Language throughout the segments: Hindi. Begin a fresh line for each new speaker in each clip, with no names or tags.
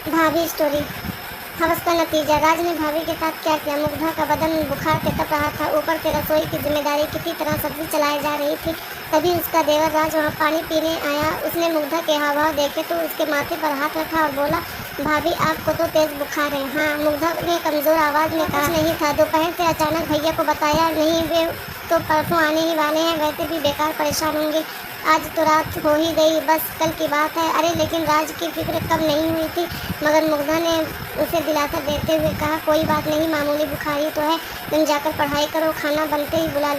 भाभी स्टोरी। हवस का नतीजा। राज ने भाभी के साथ क्या किया। मुग्धा का बदन बुखार से तप रहा था। ऊपर से रसोई की जिम्मेदारी किसी तरह सब्जी चलाई जा रही थी। तभी उसका देवर राज वहाँ पानी पीने आया। उसने मुग्धा के हाव भाव देखे तो उसके माथे पर हाथ रखा और बोला, भाभी आपको तो तेज बुखार है। हाँ, मुग्धा ने कमजोर आवाज में कहा। नहीं था, दोपहर से अचानक भैया को बताया नहीं, वे तो परसों आने ही वाले हैं, वैसे भी बेकार परेशान होंगे। आज तो रात हो ही गई, बस कल की बात है। अरे लेकिन राज की फिक्र कब नहीं हुई थी। मगर मुग्धा ने उसे दिलासा देते हुए कहा, कोई बात नहीं, मामूली बुखार ही तो है, तुम जाकर पढ़ाई करो, खाना बनते ही बुला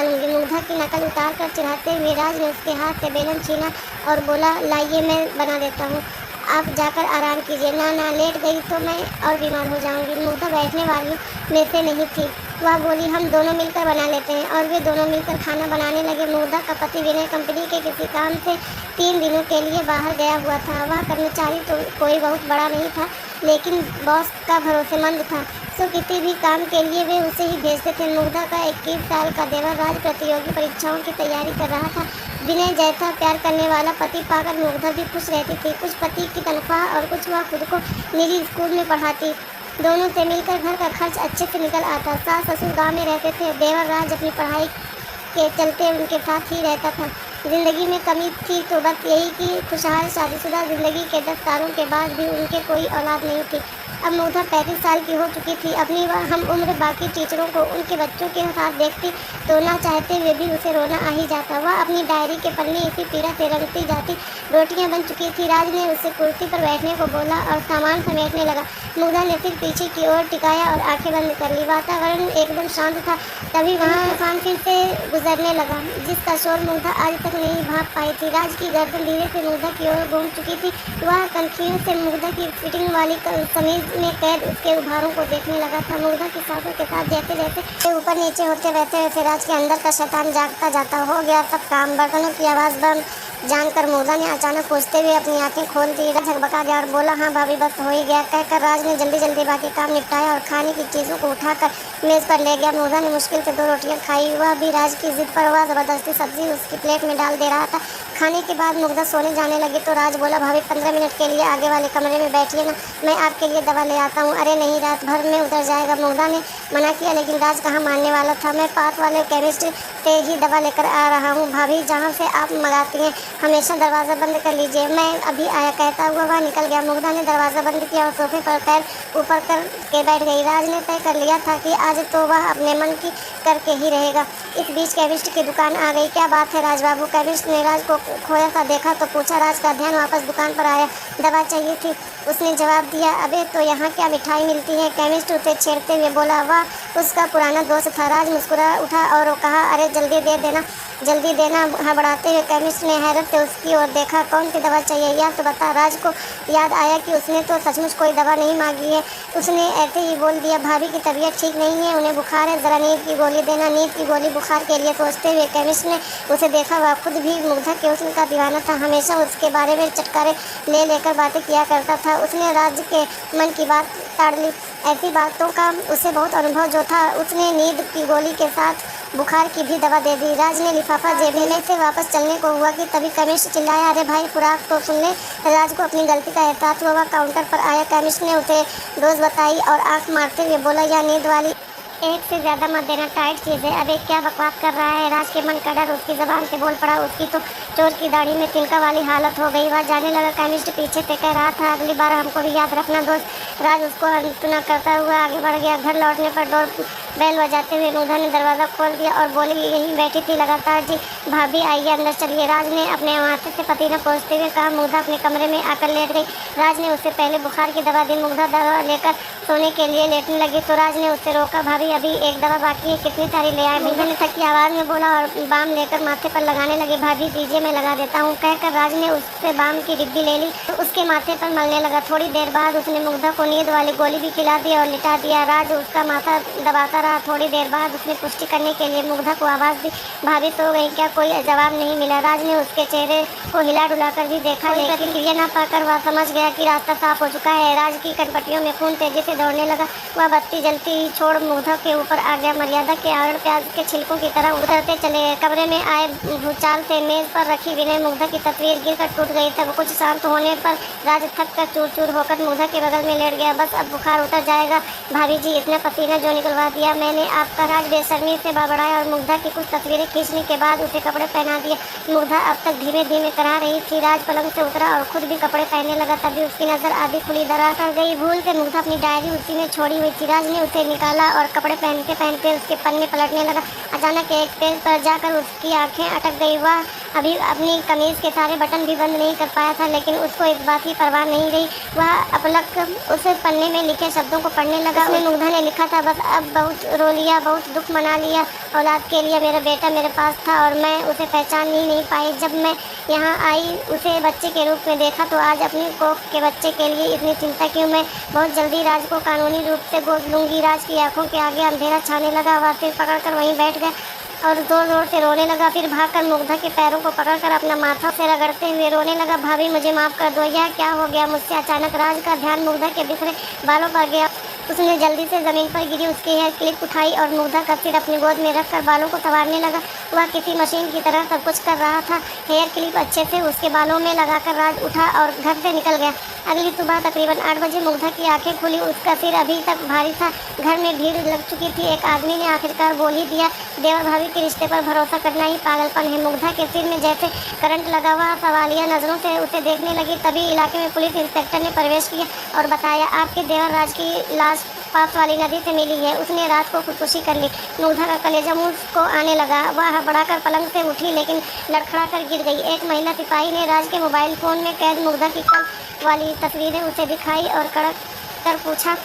लूँगी। मुग्धा की नकल उतार कर चिढ़ाते हुए राज ने उसके हाथ से बेलन छीना और बोला, लाइए मैं बना देता हूँ, आप जाकर आराम कीजिए। ना लेट गई तो मैं और बीमार हो जाऊंगी। मुग्धा बैठने वाली में से नहीं थी। वह बोली, हम दोनों मिलकर बना लेते हैं। और वे दोनों मिलकर खाना बनाने लगे। मुग्धा का पति विनय कंपनी के किसी काम से 3 दिनों के लिए बाहर गया हुआ था। वह कर्मचारी तो कोई बहुत बड़ा नहीं था, लेकिन बॉस का भरोसेमंद था, सो किसी भी काम के लिए वे उसे ही भेजते थे। मुग्धा का 21 साल का देवर राज प्रतियोगी परीक्षाओं की तैयारी कर रहा था। विनय जैसा प्यार करने वाला पति पाकर मुग्धा भी खुश रहती थी। कुछ पति की तनख्वाह और कुछ वह खुद को निजी स्कूल में पढ़ाती। दोनों से मिलकर घर का खर्च अच्छे से निकल आता। सास ससुर गांव में रहते थे। देवर राज अपनी पढ़ाई के चलते उनके साथ ही रहता था। जिंदगी में कमी थी तो बस यही कि खुशहाल शादीशुदा जिंदगी के 10 सालों के बाद भी उनके कोई औलाद नहीं थी। अब मुग्धा 35 साल की हो चुकी थी। अपनी वह हम उम्र बाकी टीचरों को उनके बच्चों के साथ देखती तो ना चाहते हुए भी उसे रोना आ ही जाता। वह अपनी डायरी के पन्ने इसी पीड़ा से रंगती जाती। रोटियां बन चुकी थी। राज ने उसे कुर्सी पर बैठने को बोला और सामान समेटने लगा। मुग्धा ने सिर पीछे की ओर टिकाया और आंखें बंद कर ली। वातावरण एकदम शांत था। तभी वहाँ तूफान फिर से गुजरने लगा, जिसका शोर मुग्धा आज तक नहीं भाप पाई थी। राज की गर्दन धीरे से मुग्धा की ओर घूम चुकी थी। वह कनखियों से मुग्धा की फिटिंग वाली कमीज में कैद उसके उभारों को देखने लगा था। मुग्धा की सांसों के साथ जैसे जैसे ऊपर नीचे होते वैसे राज के अंदर का शैतान जागता जाता। हो गया सब काम। बर्तनों की आवाज़ बंद जानकर मुग्धा ने अचानक पूछते हुए अपनी आंखें खोल दी। झकबका गया और बोला, हाँ भाभी बस हो ही गया, कहकर राज ने जल्दी जल्दी बाकी काम निपटाया और खाने की चीज़ों को उठाकर मेज़ पर ले गया। मुग्धा ने मुश्किल से 2 रोटियां खाई। वह भी राज की जिद पर वह ज़बरदस्ती सब्जी उसकी प्लेट में डाल दे रहा था। खाने के बाद मुग्धा सोने जाने लगी तो राज बोला, भाभी 15 मिनट के लिए आगे वाले कमरे में बैठिए ना, मैं आपके लिए दवा ले आता हूँ। अरे नहीं, रात भर में उतर जाएगा। मुग्धा ने मना किया, लेकिन राज कहाँ मानने वाला था। मैं पास वाले केमिस्ट से ही दवा लेकर आ रहा हूँ भाभी, जहाँ से आप मंगाती हैं। हमेशा दरवाज़ा बंद कर लीजिए, मैं अभी आया, कहता हुआ वह निकल गया। मुग्धा ने दरवाज़ा बंद किया और सोफे पर पैर ऊपर करके बैठ गई। राज ने तय कर लिया था कि आज तो वह अपने मन की करके ही रहेगा। इस बीच केमिस्ट की दुकान आ गई। क्या बात है राज बाबू। केमिस्ट ने राज को खोया सा देखा तो पूछा। राज का ध्यान वापस दुकान पर आया। दवा चाहिए थी, उसने जवाब दिया। अबे तो यहाँ क्या मिठाई मिलती है। केमिस्ट उसे छेड़ते हुए बोला। वह उसका पुराना दोस्त था। राज मुस्कुरा उठा और कहा, अरे जल्दी देना। हड़बड़ाते हुए केमिस्ट ने हैरत से उसकी ओर देखा। कौन सी दवा चाहिए यह तो बता। राज को याद आया कि उसने तो सचमुच कोई दवा नहीं मांगी है। उसने ऐसे ही बोल दिया, भाभी की तबीयत ठीक नहीं है, उन्हें बुखार है, ज़रा नींद की गोली देना। नींद की गोली बुखार के लिए सोचते हुए केमिस्ट ने उसे देखा। वह खुद भी मुग्धा के हुस्न का दीवाना था। हमेशा उसके बारे में चटकारे ले लेकर बातें किया करता था। उसने राज के मन की बात टाड़ ली। ऐसी बातों का उसे बहुत अनुभव जो था। उसने नींद की गोली के साथ बुखार की भी दवा दे दी। राज ने लिफाफा जेब में से वापस चलने को हुआ कि तभी केमिस्ट चिल्लाया, अरे भाई खुराक तो सुन ले। राज को अपनी गलती का एहसास हुआ। वह काउंटर पर आया। केमिस्ट ने उसे डोज बताई और आंख मारते हुए बोला, यह नींद वाली एक से ज़्यादा मत देना, टाइट चीज़ है। अबे क्या बकवास कर रहा है। राज के मन का डर उसकी ज़बान से बोल पड़ा। उसकी तो चोर की दाढ़ी में तिनका वाली हालत हो गई। वह जाने लगा। केमिस्ट पीछे से कह रहा था, अगली बार हमको भी याद रखना दोस्त। राज उसको अनसुना करता हुआ आगे बढ़ गया। घर लौटने पर डोर बेल बजाते हुए मुग्धा ने दरवाज़ा खोल दिया और बोली, यहीं बैठी थी लगातार। जी भाभी आइए, अंदर चलिए। राज ने अपने माथे से पसीना पोंछते हुए कहा। मुग्धा अपने कमरे में आकर लेट गई। राज ने उससे पहले बुखार की दवा दी। मुग्धा दवा लेकर सोने के लिए लेटने लगी तो राज ने उससे रोका। भाभी अभी एक दवा बाकी है, कितनी सारी ले आए। मुग्धा ने थकी आवाज़ में बोला और बाम लेकर माथे पर लगाने लगी। भाभी दीजिए, मैं लगा देता हूँ, कहकर राज ने उससे बाम की डिब्बी ले ली तो उसके माथे पर मलने लगा। थोड़ी देर बाद उसने मुग्धा को नींद वाली गोली भी खिला दी और लिटा दिया। राज उसका माथा दबाता रहा। थोड़ी देर बाद उसने पुष्टि करने के लिए मुग्धा को आवाज़ दी, भाभी सो गई क्या? कोई जवाब नहीं मिला। राज ने उसके चेहरे को हिला डुला कर भी देखा, लेकिन प्रतिक्रिया न पाकर वह समझ गया कि रास्ता साफ हो चुका है। राज की कनपटियों में खून तेजी से दौड़ने लगा। वह बत्ती जलती छोड़ मुग्धा के ऊपर आ गया। मर्यादा के आवरण प्याज के छिलकों की तरह उतरते चले गए। कमरे में आए भूचाल से मेज पर रखी विनय मुग्धा की तस्वीर गिरकर टूट गई। तब कुछ शांत होने पर राज थक कर चूर चूर होकर मुग्धा के बगल में लेट गया। बस अब बुखार उतर जाएगा भाभी जी, इतना पसीना जो निकलवा दिया मैंने आपका। राज बेशर्मी से बड़बड़ाया और मुग्धा की कुछ तस्वीरें खींचने के बाद उसे कपड़े पहना दिए। मुग्धा अब तक धीमे धीमे करा रही थी। राज पलंग से उतरा और खुद भी कपड़े पहनने लगा। तभी उसकी नजर आधी खुली दरार कर गई। भूल से मुग्धा अपनी डायरी उसी में छोड़ी हुई थी। राज ने उसे निकाला और कपड़े पहनते पहनते उसके पन्ने पलटने लगा। अचानक एक पेज पर जाकर उसकी आंखें अटक गई। वह अभी अपनी कमीज के सारे बटन भी बंद नहीं कर पाया था, लेकिन उसको इस बात की परवाह नहीं रही। वह अपलक उस पन्ने में लिखे शब्दों को पढ़ने लगा। उसमें मुग्धा ने लिखा था, बस अब बहुत रो लिया, बहुत दुख मना लिया। औलाद के लिए मेरा बेटा मेरे पास था और मैं उसे पहचान ही नहीं पाई। जब मैं यहाँ आई उसे बच्चे के रूप में देखा तो आज अपनी कोख के बच्चे के लिए इतनी चिंता क्यों? मैं बहुत जल्दी राज को कानूनी रूप से गोद लूँगी। राज की आंखों के आगे अंधेरा छाने लगा। वह सिर पकड़कर वहीं बैठ गया और जोर जोर से रोने लगा। फिर भागकर मुग्धा के पैरों को पकड़कर अपना माथा से रगड़ते हुए रोने लगा, भाभी मुझे माफ़ कर दो, यह क्या हो गया मुझसे? अचानक राज का ध्यान मुग्धा के बिखरे बालों पर गया। उसने जल्दी से ज़मीन पर गिरी उसकी हेयर क्लिप उठाई और मुग्धा का सिर अपनी गोद में रखकर बालों को संवारने लगा। वह किसी मशीन की तरह सब कुछ कर रहा था। हेयर क्लिप अच्छे से उसके बालों में लगाकर राज उठा और घर से निकल गया। अगली सुबह तकरीबन 8 बजे मुग्धा की आंखें खुली। उसका सिर अभी तक भारी था। घर में भीड़ लग चुकी थी। एक आदमी ने आखिरकार बोल ही दिया, देवर भाभी के रिश्ते पर भरोसा करना ही पागलपन है। मुग्धा के सिर में जैसे करंट लगा हुआ। सवालिया नज़रों से उसे देखने लगी। तभी इलाके में पुलिस इंस्पेक्टर ने प्रवेश किया और बताया, आपके देवर राज की लाश पास वाली नदी से मिली है। उसने रात को खुदकुशी कर ली। मुग्धा का कलेजा मुंह को आने लगा। वह हड़बड़ाकर पलंग से उठी, लेकिन लड़खड़ा कर गिर गई। एक महिला सिपाही ने राज के मोबाइल फ़ोन में कैद मुग्धा की कल वाली तस्वीरें उसे दिखाई और कड़क कर पूछा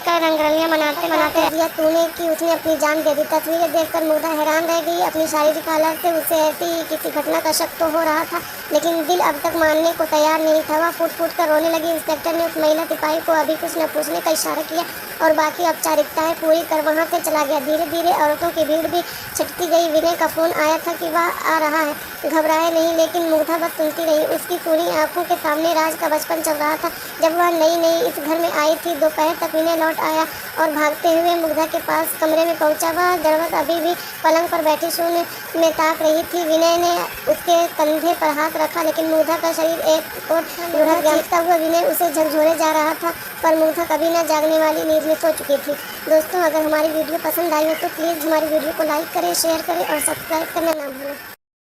कर रंगरलियां मनाते मनाते दिया तूने कि उसने अपनी जान दे दी। तस्वीरें देखकर मुग्धा हैरान रह गई। अपनी शारीरिक हालत से उसे ऐसी किसी घटना का शक तो हो रहा था, लेकिन दिल अब तक मानने को तैयार नहीं था। वह फूट फूट कर रोने लगी। इंस्पेक्टर ने उस महिला सिपाही को अभी कुछ न पूछने का इशारा किया और बाकी औपचारिकताएं पूरी कर वहाँ से चला गया। धीरे धीरे औरतों की भीड़ भी छटती गई। विनय का फ़ोन आया था कि वह आ रहा है। घबराए नहीं, लेकिन मुग्धा बस सुनती रही। उसकी पूरी आंखों के सामने राज का बचपन चल रहा था। जब वह नई नई इस घर में आई थी, दोपहर तक विनय लौट आया और भागते हुए मुग्धा के पास कमरे में पहुंचा। वह जड़वत अभी भी पलंग पर बैठी शून्य में ताक रही थी। विनय ने उसके कंधे पर हाथ रखा, लेकिन मुग्धा का शरीर एक और लुढ़क गया। चीखता हुआ विनय उसे झकझोरे जा रहा था, पर मुग्धा कभी न जागने वाली नींद में सो चुकी थी। दोस्तों, अगर हमारी वीडियो पसंद आई हो तो प्लीज़ हमारी वीडियो को लाइक करें, शेयर करें और सब्सक्राइब करना ना भूलें।